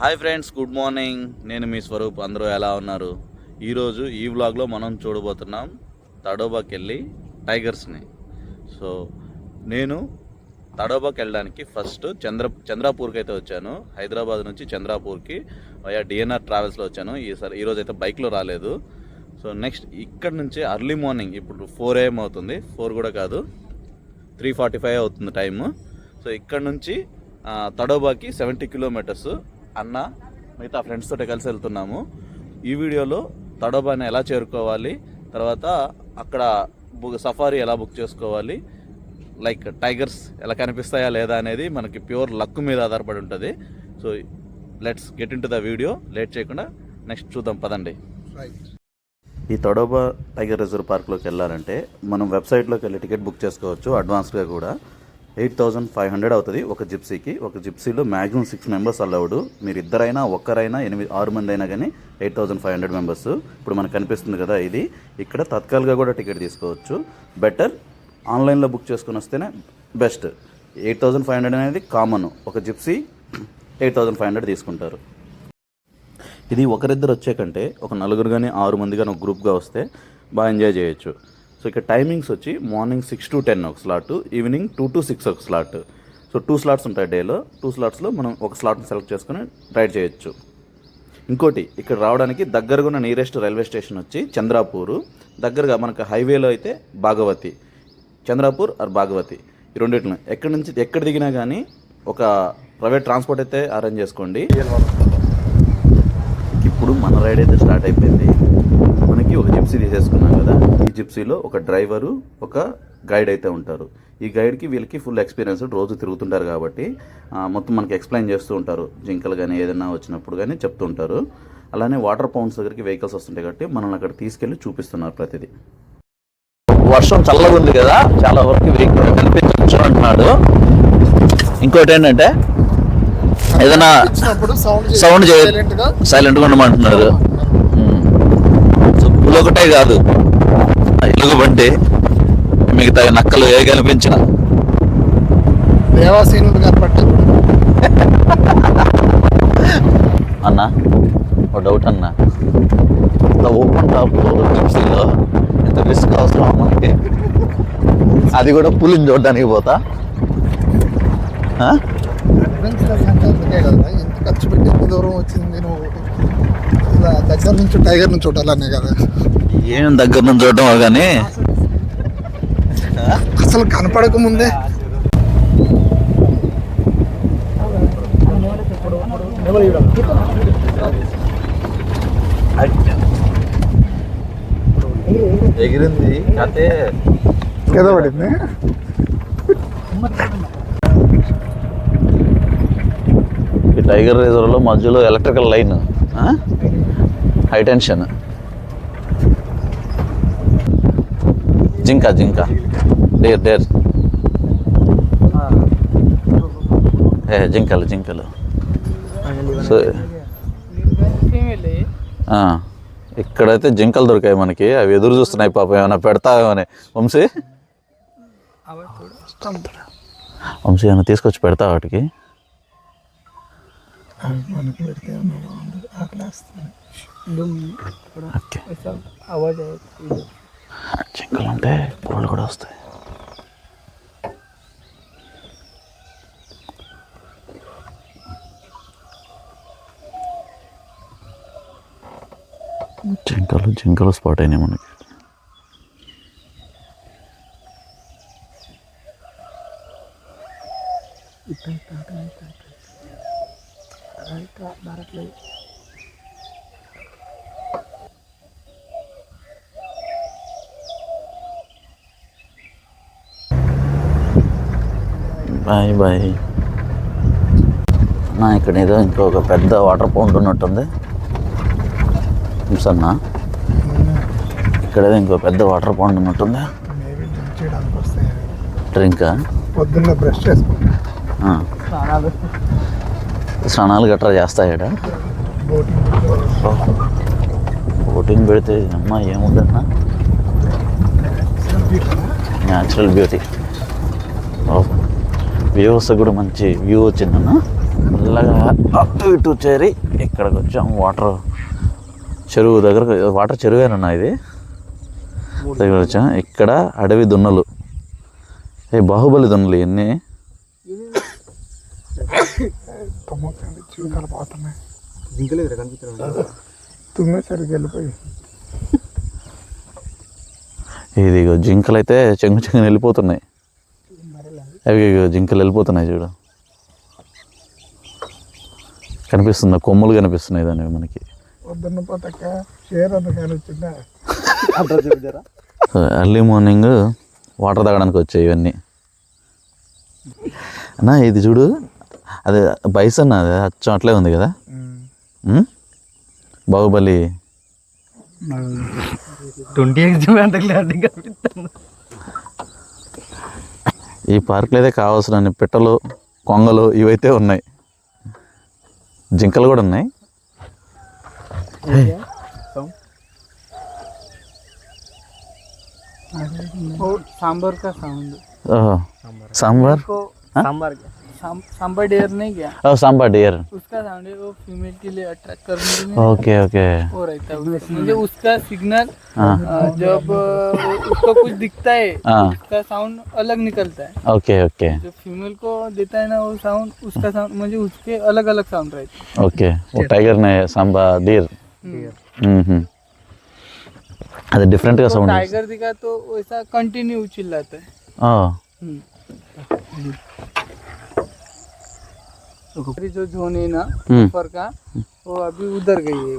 Hi friends, good morning. నేను మీ స్వరూప్. అందరూ ఎలా ఉన్నారు? ఈరోజు ఈ వ్లాగ్లో మనం చూడబోతున్నాం తడోబాకి వెళ్ళి టైగర్స్ని. సో నేను తడోబాకి వెళ్ళడానికి ఫస్ట్ చంద్రాపూర్కి అయితే వచ్చాను. హైదరాబాద్ నుంచి చంద్రాపూర్కి వయా డిఎన్ఆర్ ట్రావెల్స్లో వచ్చాను. ఈరోజు అయితే బైక్లో రాలేదు. సో నెక్స్ట్ ఇక్కడ నుంచి ఎర్లీ మార్నింగ్, ఇప్పుడు 4 AM అవుతుంది, 4 కూడా కాదు, 3:45 అవుతుంది టైము. సో ఇక్కడ నుంచి తడోబాకి 70 కిలోమీటర్స్. అన్న మిగతా ఫ్రెండ్స్ తోటి కలిసి వెళ్తున్నాము. ఈ వీడియోలో తడోబాని ఎలా చేరుకోవాలి, తర్వాత అక్కడ సఫారీ ఎలా బుక్ చేసుకోవాలి, లైక్ టైగర్స్ ఎలా కనిపిస్తాయా లేదా అనేది మనకి ప్యూర్ లక్ మీద ఆధారపడి ఉంటుంది. So let's get in to the video. Late చేయకుండా నెక్స్ట్ చూద్దాం, పదండి. ఈ తడోబా టైగర్ రిజర్వ్ పార్క్లోకి వెళ్ళాలంటే మనం వెబ్సైట్లోకి వెళ్ళి టికెట్ బుక్ చేసుకోవచ్చు. అడ్వాన్స్గా కూడా 8,500 అవుతుంది ఒక జిప్సీకి. ఒక జిప్సీలో మ్యాక్సిమం 6 మెంబర్స్ అలౌడ్. మీరు ఇద్దరైనా ఒక్కరైనా 6 మంది అయినా కానీ 8,500 మెంబర్స్. ఇప్పుడు మనకు కనిపిస్తుంది కదా, ఇది ఇక్కడ తత్కాల్గా కూడా టికెట్ తీసుకోవచ్చు. బెటర్ ఆన్లైన్లో బుక్ చేసుకుని వస్తేనే బెస్ట్. 8,500 అనేది కామన్. ఒక జిప్సీ 8,500 తీసుకుంటారు. ఇది ఒకరిద్దరు వచ్చే కంటే ఒక 4 కానీ 6 మంది కానీ ఒక గ్రూప్గా వస్తే బాగా ఎంజాయ్ చేయొచ్చు. సో ఇక్కడ టైమింగ్స్ వచ్చి మార్నింగ్ 6 to 10 ఒక స్లాట్, ఈవినింగ్ 2 to 6 ఒక స్లాట్. సో 2 స్లాట్స్ ఉంటాయి డేలో. 2 స్లాట్స్లో మనం ఒక స్లాట్ని సెలెక్ట్ చేసుకుని రైడ్ చేయొచ్చు. ఇంకోటి, ఇక్కడ రావడానికి దగ్గరగా ఉన్న నియరెస్ట్ రైల్వే స్టేషన్ వచ్చి చంద్రాపూర్. దగ్గరగా మనకు హైవేలో అయితే భాగవతి, చంద్రాపూర్ ఆర్ భాగవతి, ఈ రెండింటిని ఎక్కడ దిగినా కానీ ఒక ప్రైవేట్ ట్రాన్స్పోర్ట్ అయితే అరేంజ్ చేసుకోండి. ఇప్పుడు మన రైడ్ అయితే స్టార్ట్ అయిపోయింది. మనకి ఒక జిప్సీ తీసేసుకున్నాం కదా. ఈ జిప్సీలో ఒక డ్రైవరు, ఒక గైడ్ అయితే ఉంటారు. ఈ గైడ్కి వీళ్ళకి ఫుల్ ఎక్స్పీరియన్స్, రోజు తిరుగుతుంటారు కాబట్టి మొత్తం మనకి ఎక్స్ప్లెయిన్ చేస్తూ ఉంటారు. జింకలు కానీ ఏదైనా వచ్చినప్పుడు కానీ చెప్తూ ఉంటారు. అలానే వాటర్ పౌండ్స్ దగ్గరికి వెహికల్స్ వస్తుంటాయి కాబట్టి మనల్ని అక్కడ తీసుకెళ్ళి చూపిస్తున్నారు ప్రతిదీ. వర్షం చల్లగా ఉంది కదా, చాలా వరకు వెహికల్ కనిపించవచ్చు అంటున్నాడు. ఇంకోటి ఏంటంటే ఏదైనా సౌండ్ సైలెంట్గా ఉండమంటున్నారు. పులి ఒకటే కాదు, ఎలుగు బంటి, మిగతా నక్కలు ఏ కనిపించిన అన్న ఒక డౌట్ అన్న, ఇంత ఓపెన్ టాప్ జిప్సీలో ఇంత రిస్క్ అవసరం మనకి? అది కూడా పులిని చూడడానికి పోతా? ఎంత ఖర్చు పెట్టి ఎంత దూరం వచ్చింది నువ్వు? దగ్గర నుంచి టైగర్ నుంచి చూడాలనే కదా. ఏం దగ్గర నుంచి చూడటం కానీ అసలు కనపడక ముందే ఎగిరింది అయితే కింద పడింది. ఈ టైగర్ రిజర్వ్లో మధ్యలో ఎలక్ట్రికల్ లైన్, హై టెన్షన్. జింక డేర్ జింకలు. సో ఇక్కడైతే జింకలు దొరికాయి మనకి. అవి ఎదురు చూస్తున్నాయి పాపం, ఏమైనా పెడతావేమని. వంశీ ఏమైనా తీసుకొచ్చి పెడతా వాటికి? జింకలు ఉంటే పూలు కూడా వస్తాయి. జింకలు స్పాట్ అయినాయి మనకి. బాయ్. ఇక్కడ ఏదో ఇంకొక పెద్ద వాటర్ పౌండ్ ఉన్నట్టుంది అన్న. ఇక్కడేదో ఇంకో పెద్ద వాటర్ పౌండ్ ఉన్నట్టుంది. డ్రింకా? పొద్దున్న బ్రష్ చేసుకుంటా, స్నానాలు గట్రా చేస్తాయట. బోటింగ్ పెడితే అమ్మ ఏముందన్నా, న్యాచురల్ బ్యూటీ. వ్యూస్ కూడా మంచి వ్యూ వచ్చిందన్న. మెల్లగా అటు ఇటు చేరి ఇక్కడికి వచ్చాం. వాటర్ చెరువు దగ్గర, వాటర్ చెరువేనన్నా ఇది. దగ్గర వచ్చాం. ఇక్కడ అడవి దున్నలు, బాహుబలి దున్నలు ఇవన్నీ. ఇది జింకలు అయితే చెంగు వెళ్ళిపోతున్నాయి. అవి జింకలు వెళ్ళిపోతున్నాయి చూడు, కనిపిస్తుంది, కొమ్ములు కనిపిస్తున్నాయి దాన్ని మనకి. ఎర్లీ మార్నింగ్ వాటర్ తాగడానికి వచ్చాయి ఇవన్నీ అన్నా. ఇది చూడు, అదే బైసన్, అదే అచ్చం అట్లే ఉంది కదా. బాహుబలి 20 ఈ పార్క్లో అయితే కావాల్సిన పిట్టలు, కొంగలు ఇవైతే ఉన్నాయి. జింకలు కూడా ఉన్నాయి. सांबर का साउंड, सांबर सांबर सांबर डेयर नहीं क्या, सांबर डियर, उसका साउंड है, वो फीमेल के लिए अट्रैक्ट करने के लिए ओके ओके. वो रहता है उसका, मुझे उसका सिग्नल जब उसको कुछ दिखता है उसका साउंड अलग निकलता है. ओके ओके जो फीमेल को देता है ना वो साउंड, उसका साउंड मुझे उसके अलग अलग साउंड रहते हैं. ओके. वो टाइगर ने सांबर डियर, అది డిఫరెంట్గా సౌండ్. टाइगर दिखा तो वैसा कंटिन्यू चिल्लाता है. जो जोन है ना ऊपर का, वो अभी उधर गई है.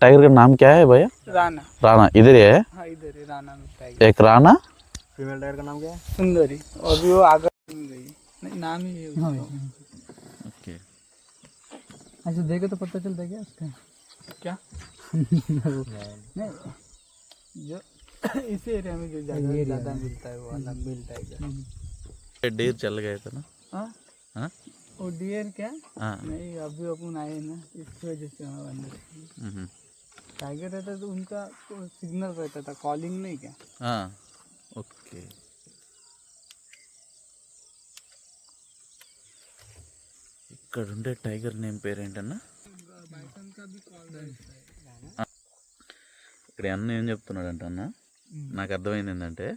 टाइगर का नाम क्या है भैया? राना. राना इधर ही है. हाँ इधर है राना में टाइगर. एक राना. फीमेल टाइगर का नाम क्या है? सुंदरी. अभी वो आगे गई, नहीं नाम ही है उसका. ओके. ऐसे देखे तो पता चलता है क्या उसका क्या? नहीं जो इस एरिया में जो ज़्यादा मिलता है वो वाला मेल टाइगर. डेर चल गए थे ना. हाँ हाँ वो डियर क्या? हाँ. नहीं अभी अपन आए ना, इसकी वजह से वहाँ अंदर. टाइगर रहता तो उनका सिग्नल रहता था, कॉलिंग नहीं क्या. हाँ ओके. ఇక్కడ ఉండే టైగర్ నేమ్ పేరేంటన్నా? ఇక్కడ అన్న ఏం చెప్తున్నాడంట అన్న, నాకు అర్థమైంది ఏంటంటే,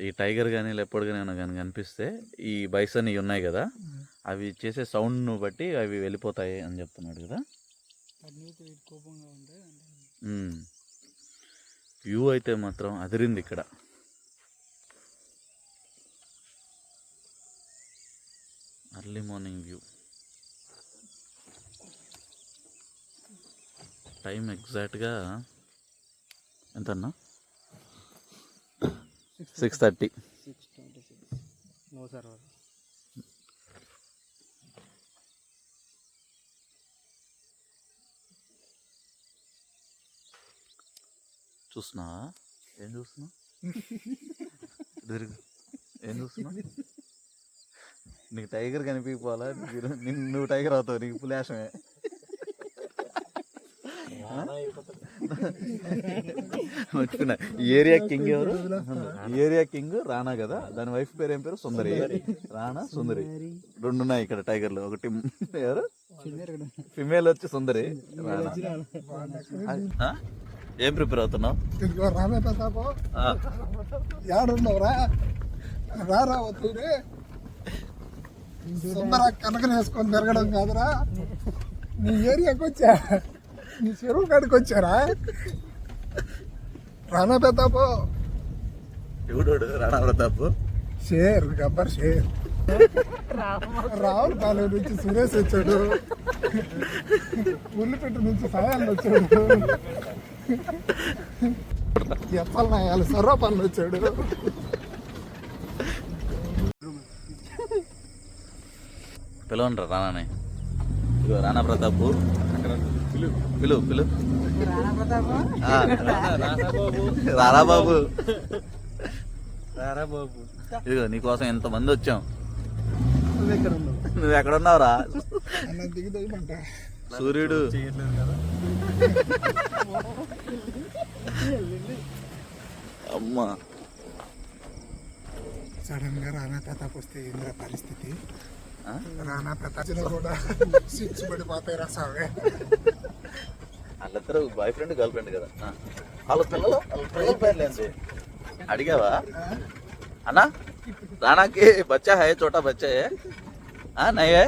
ఈ టైగర్ కానీ లెపర్డ్ కానీ ఏమైనా కానీ కనిపిస్తే ఈ బైసన్ ఇవి ఉన్నాయి కదా, అవి చేసే సౌండ్ను బట్టి అవి వెళ్ళిపోతాయి అని చెప్తున్నాడు కదా. వ్యూ అయితే మాత్రం అదిరింది ఇక్కడ. Early morning view. టైం ఎగ్జాక్ట్గా ఎంతన్నా? 6:30. No server. చూస్తున్నావా? ఏం చూస్తున్నావు? ఏం చూస్తున్నావు? నీకు టైగర్ కనిపించిపోవాలా? నువ్వు టైగర్ అవుతావు, నీకు పులేషమే. మర్చిపోయినా. ఏరియా కింగ్ ఎవరు? ఏరియా కింగ్ రానా కదా, దాని వైఫ్ పేరు ఏం పేరు? సుందరి. రానా సుందరి రెండు ఉన్నాయి ఇక్కడ టైగర్లు. ఒకటి ఎవరు ఫిమేల్ వచ్చి సుందరి, రానా. ఏం ప్రిపేర్ అవుతున్నావు? రామే ప్రతాప్ యాడున్నావురా? రారా వద్దురే, సుందర కనకన వేసుకొని తిరగడం కాదురా. నీ ఏరియాకి వచ్చా, నీ చెరువు కాడికి వచ్చారా? రానా ప్రతాప్ ఎవడు రాణా ప్రతాప్? షేర్ గబ్బర్ షేర్. రావుల పాలెం నుంచి సురేష్ వచ్చాడు, ఉల్లిపెట్టు నుంచి సాయాలు వచ్చాడు, ఎప్పల నాయాలు సర్వపల్లి వచ్చాడు. పిలవండి రానానే. ఇదిగో రానా ప్రతాప్. పిలు పిలు. రారా బాబు. ఇదిగో నీకోసం ఎంతమంది వచ్చాం. నువ్వు ఎక్కడున్నావురా? సూర్యుడు అమ్మా. సడన్ గా రానా ప్రతాప్ వస్తే ఏంద్ర పరిస్థితి? రానా పెద్ద కూడా సిక్స్ పడిపోతాయి రా సావే. వాళ్ళిద్దరు బాయ్ ఫ్రెండ్ గర్ల్ ఫ్రెండ్ కదా. వాళ్ళ పిల్లల పేర్లేంది అడిగావా అన్నా? రానాకి బచ్చా హై, చోటా బచ్చా హై, నై హై?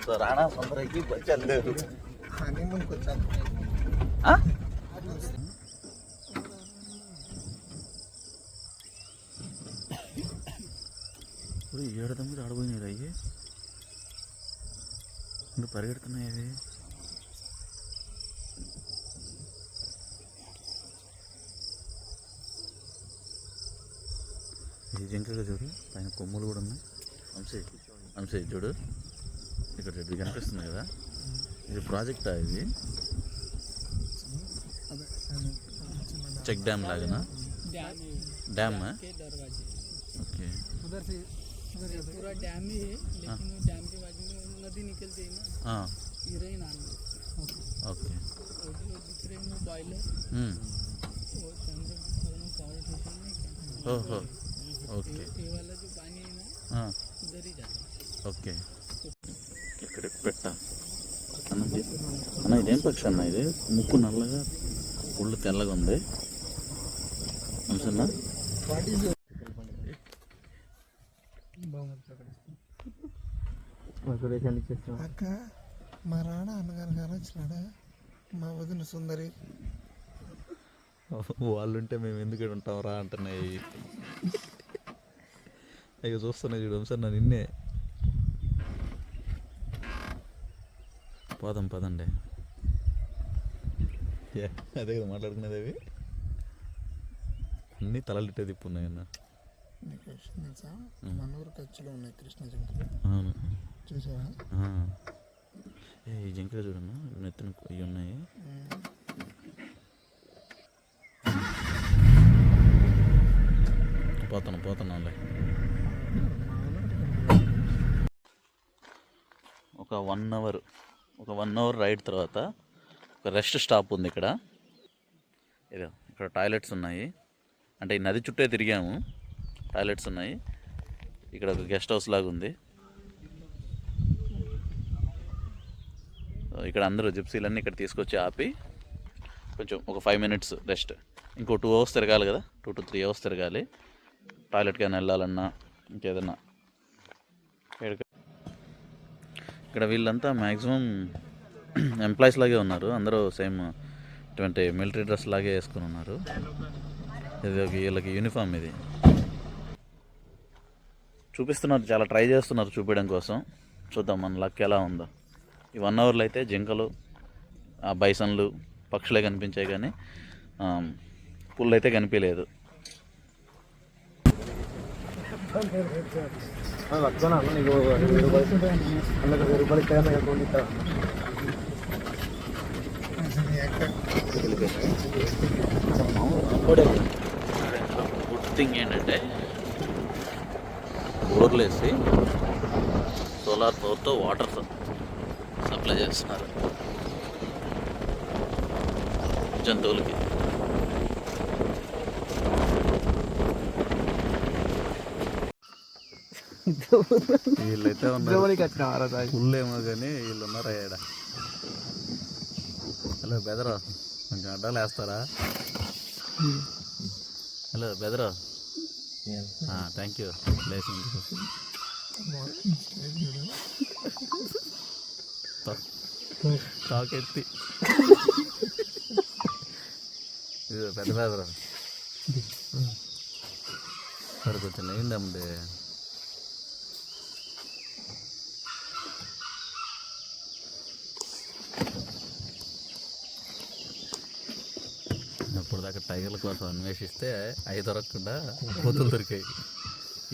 సో రానా సుందరకి బచ్చా లేరు. హనీమూన్కి వచ్చాను. ఇప్పుడు 7 ఆడబోయినాయి అయ్యి, నువ్వు పరిగెడుతున్నాయి అవి. ఈ జింకగా చూడు, పైన కొమ్ములు కూడా ఉన్నాయి. అంశే చూడు, ఇక్కడ చెట్టు కనిపిస్తున్నాయి కదా, ఇది ప్రాజెక్టా? ఇది చెక్ డ్యామ్ లాగానా? Dam okay. पूरा डैम ही है, लेकिन वो डैम के बाजू में नदी निकलती है ना, हीरा ही नाम है। ओके, और जो दिख रहे हैं वो बॉयलर, वो चंद्रपुर पावर स्टेशन में क्या, ओहो ओके. ये वाला जो पानी है ना उधर ही जाता है. ఓకే, ఇక్కడ పెట్ట అన్న, ఇదేం పక్షి అన్న? ఇది ముక్కు నల్లగా, ఒళ్ళు తెల్లగా ఉంది. అంశన్నా అక్క, మా రాణా అన్నగారు గారు వచ్చినాడా? మా వదిన సుందరి. వాళ్ళుంటే మేము ఎందుకు ఉంటాం రా అంటున్నాయి. అయ్యో చూస్తున్నాయి చూడు అంశన్నా, నిన్నే. పదండి. అదే కదా మాట్లాడుకునేది. అవి అన్నీ తలలిట్టే తిప్పున్నాయి అన్న. నీకు విషయం తెలుసా? మన ఊరు కచ్చిలో ఉన్నాయి కృష్ణ జింకలు. అవును, చూసావా? ఈ జింకలు చూడన్నా, నెత్తిన ఇవి ఉన్నాయి. పోతున్నాంలే. ఒక 1 అవర్ రైడ్ తర్వాత ఒక రెస్ట్ స్టాప్ ఉంది ఇక్కడ. ఇక్కడ టాయిలెట్స్ ఉన్నాయి. అంటే ఈ నది చుట్టే తిరిగాము, టాయిలెట్స్ ఉన్నాయి. ఇక్కడ ఒక గెస్ట్ హౌస్ లాగా ఉంది. ఇక్కడ అందరూ జిప్సీలన్నీ ఇక్కడ తీసుకొచ్చి ఆపి కొంచెం ఒక 5 minutes రెస్ట్. ఇంకో 2 hours తిరగాలి కదా, 2 to 3 hours తిరగాలి. టాయిలెట్కి అయినా వెళ్ళాలన్నా ఇంకేదన్నా. ఇక్కడ వీళ్ళంతా మ్యాక్సిమం ఎంప్లాయీస్ లాగే ఉన్నారు. అందరూ సేమ్ ఇటువంటి మిలిటరీ డ్రెస్ లాగే వేసుకుని ఉన్నారు. ఇది వీళ్ళకి యూనిఫామ్. ఇది చూపిస్తున్నారు, చాలా ట్రై చేస్తున్నారు చూపించడం కోసం. చూద్దాం మన లక్ ఎలా ఉందో. ఈ 1 hourలో అయితే జింకలు, బైసన్లు, పక్షులే కనిపించాయి, కానీ పుల్లు అయితే కనిపించలేదు. గుడ్ థింగ్ ఏంటంటే బోర్లు వేసి సోలార్ పవర్తో వాటర్ సప్లై చేస్తున్నారు జంతువులకి. వీళ్ళైతే ఉన్నారు ఫుల్లేమో, కానీ వీళ్ళు ఉన్నారా ఏడ? హలో బెదరా, కొంచెం అడ్డాలు వేస్తారా? హలో బెదరా, థ్యాంక్ యూ లేచినందుకు. తాకెత్తి ఇది పెద్ద బెదరా. సరే కొంచెం లేండి. ఇప్పుడు దాకా టైగర్ల కోసం అన్వేషిస్తే అవి దొరకకుండా కోతులు దొరికాయి.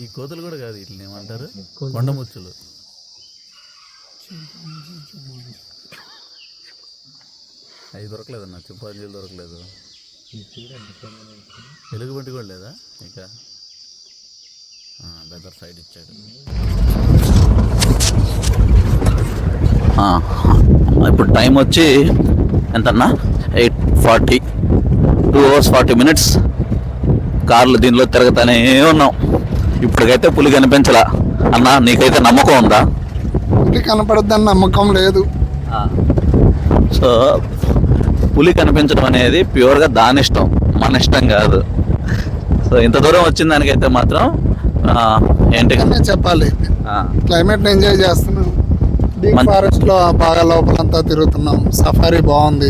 ఈ కోతులు కూడా కాదు, వీటిని ఏమంటారు, కొండముచ్చులు. అవి దొరకలేదన్న, చింపాంజీలు దొరకలేదు. ఎలుగుబంటి కూడా లేదా? ఇంకా బెదర్ సైడ్ ఇచ్చాడు. ఇప్పుడు టైం వచ్చి ఎంతన్నా, 8:40. 2 hours 40 minutes కార్లు దీనిలో తిరగతానే ఉన్నాం. ఇప్పటికైతే పులి కనిపించలా అన్న, నీకైతే నమ్మకం ఉందా? పులి కనపడద్దని నమ్మకం లేదు. సో పులి కనిపించడం అనేది ప్యూర్గా దాని ఇష్టం, మన ఇష్టం కాదు. సో ఇంత దూరం వచ్చిన దానికైతే మాత్రం ఏంటి అనే చెప్పాలి. క్లైమేట్ ఎంజాయ్ చేస్తున్నాం. డీప్ ఫారెస్ట్ లో బాగా లోపలంతా తిరుగుతున్నాం. సఫారీ బాగుంది.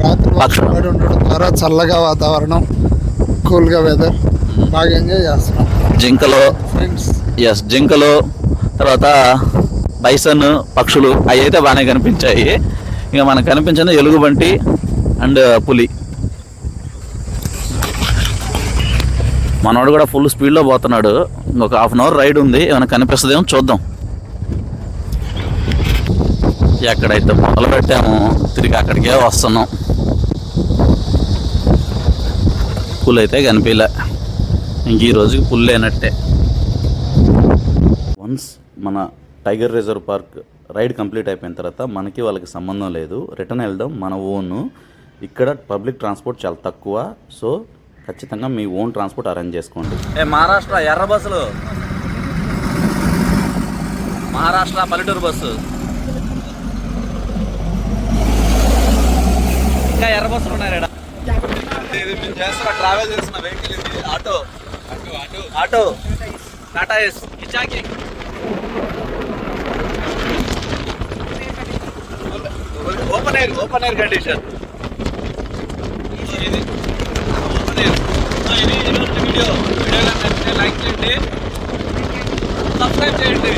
రాత్రి పడి ఉండడం ద్వారా చల్లగా వాతావరణం, కూల్గా వెదర్, బాగా ఎంజాయ్ చేస్తున్నాం. జింకలు, ఫ్రెండ్స్, జింకలు, తర్వాత బైసన్ పక్షులు అవి అయితే బాగానే కనిపించాయి. ఇక మనకు కనిపించింది ఎలుగుబంటి అండ్ పులి. మనోడు కూడా ఫుల్ స్పీడ్లో పోతున్నాడు. ఇంకొక హాఫ్ అన్ అవర్ రైడ్ ఉంది, ఏమైనా కనిపిస్తుందేమో చూద్దాం. ఎక్కడైతే మొదలు పెట్టామో తిరిగి అక్కడికే వస్తున్నాం. పుల్ అయితే కనిపించలే. ఇంక ఈ రోజుకి పుల్ లేనట్టే. వన్స్ మన tiger reserve park ride complete అయిపోయిన తర్వాత మనకి వాళ్ళకి సంబంధం లేదు, రిటర్న్ వెళ్దాం మన ఓన్. ఇక్కడ పబ్లిక్ ట్రాన్స్పోర్ట్ చాలా తక్కువ, సో ఖచ్చితంగా మీ ఓన్ ట్రాన్స్పోర్ట్ అరేంజ్ చేసుకోండి. మహారాష్ట్ర ఎర్ర బస్సులు, మహారాష్ట్ర పల్లెటూరు బస్సు, ఇంకా ఎర్ర బస్సులు ఉన్నాయి. ట్రావెల్ చేస్తున్న వెహికల్ ఇది, ఆటో ఆటో టాటా ఎస్ ఇచాకి. Open air condition. ఇది ఓపెన్ ఎయిర్. ఇది వీడియో లైక్ చేయండి, సబ్స్క్రైబ్ చేయండి.